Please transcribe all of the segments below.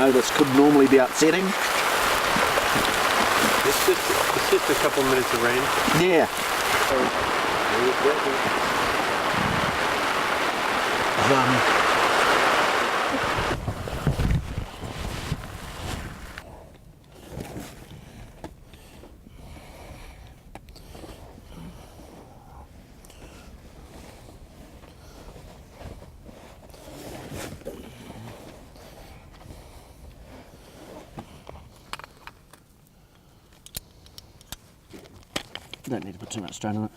know this could normally be upsetting. It's just a couple minutes of rain. Yeah. Don't need to put too much strain on it.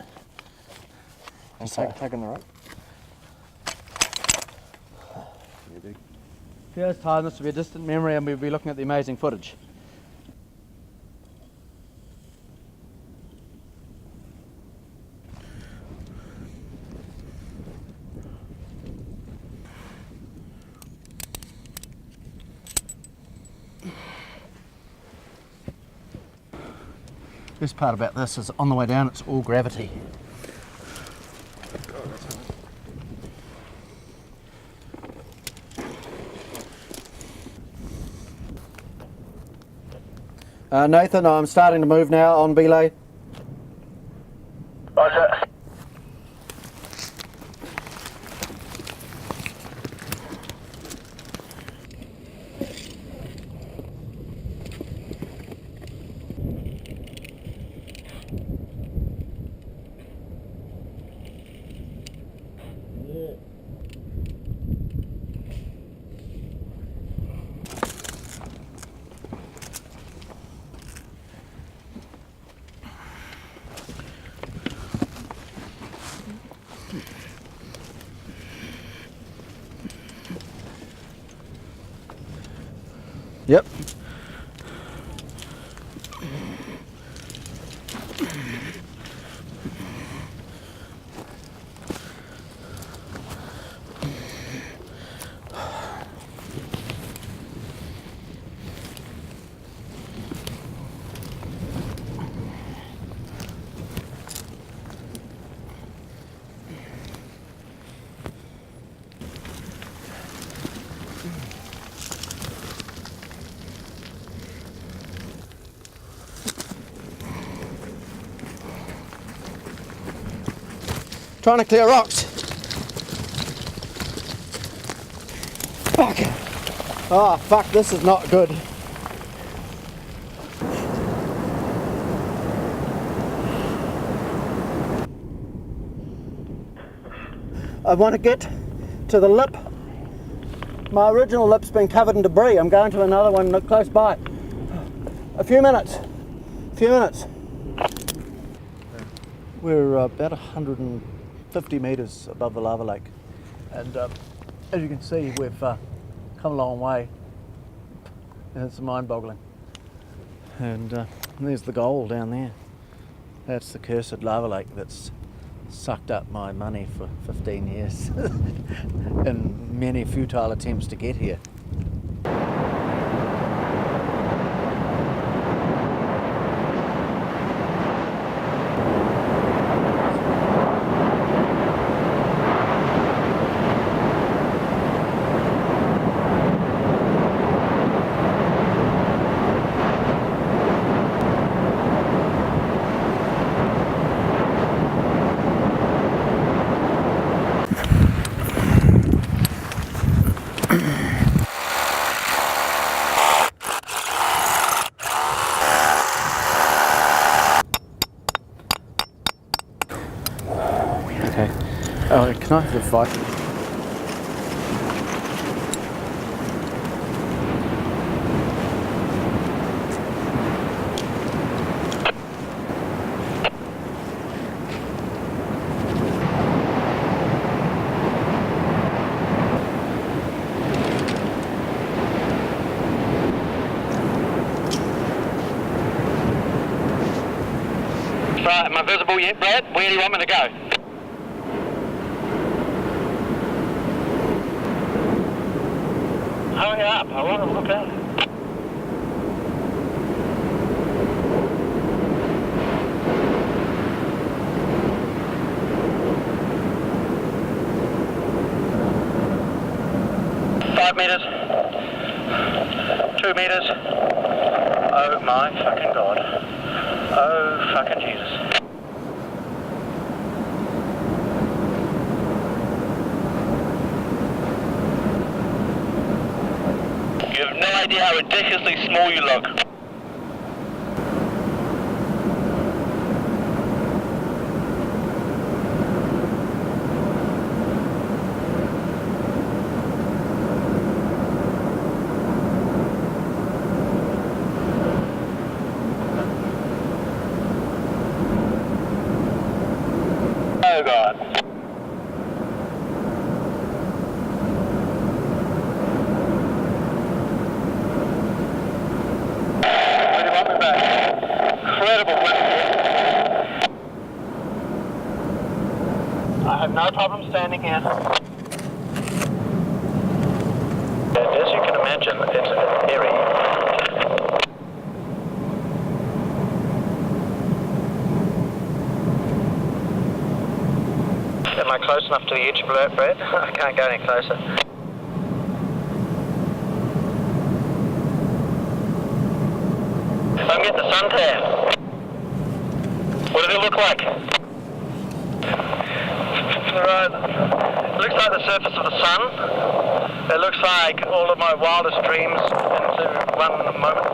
I'm taking the rope. Here's time, this will be a distant memory and we'll be looking at the amazing footage. Best part about this is on the way down it's all gravity. Nathan, I'm starting to move now on belay. Roger. Yep. Trying to clear rocks. Fuck. Oh fuck, this is not good. I want to get to the lip. My original lip's been covered in debris. I'm going to another one close by. A few minutes. We're about 150 metres above the lava lake, and as you can see we've come a long way, and it's mind-boggling. And there's the gold down there. That's the cursed lava lake that's sucked up my money for 15 years in many futile attempts to get here. Okay. Oh, can I have the fight? Right, am I visible yet, Brad? Where do you want me to go? Hurry up, I want to look out. $5 meters. 2 meters. Oh my fucking God. Oh fucking Jesus. You have no idea how ridiculously small you look. Oh God. Really want me back. Incredible wind. I have no problem standing here. As you can imagine, it's eerie. Am I close enough to the edge, Brad? I can't go any closer. I'm getting the suntan. What does it look like? Right. It looks like the surface of the sun. It looks like all of my wildest dreams into one moment.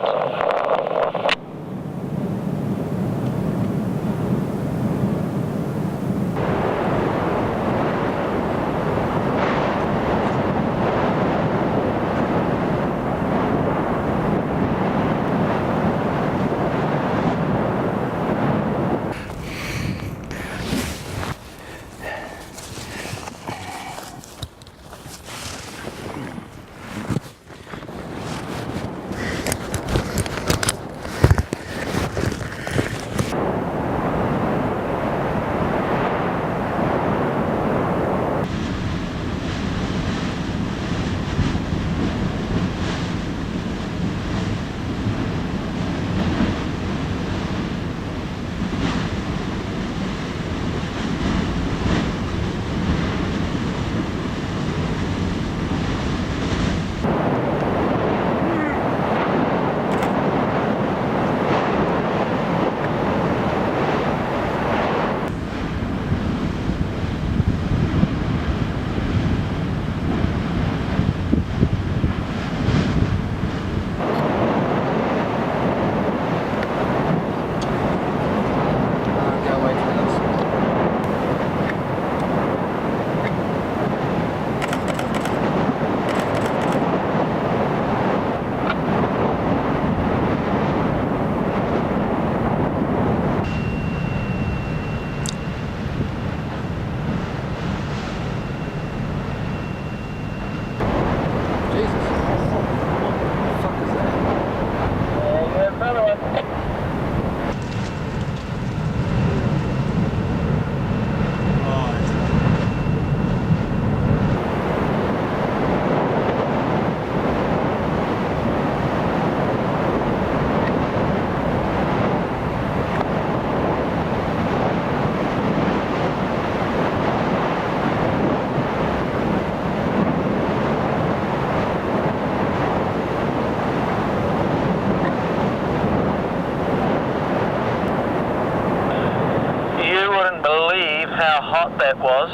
How hot that was.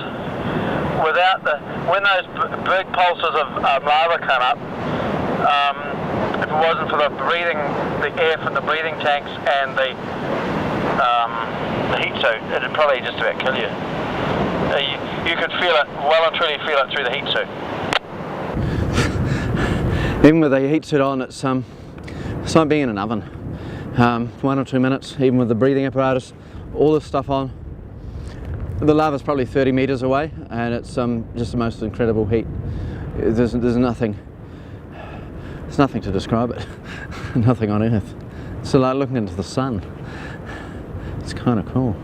Without when those big pulses of lava come up, if it wasn't for the air from the breathing tanks and the heat suit, it'd probably just about kill you. You could feel it, well and truly feel it through the heat suit. Even with the heat suit on, it's like being in an oven. 1 or 2 minutes, even with the breathing apparatus, all this stuff on. The lava's probably 30 meters away, and it's just the most incredible heat. There's nothing. There's nothing to describe it. Nothing on earth. It's like looking into the sun. It's kind of cool.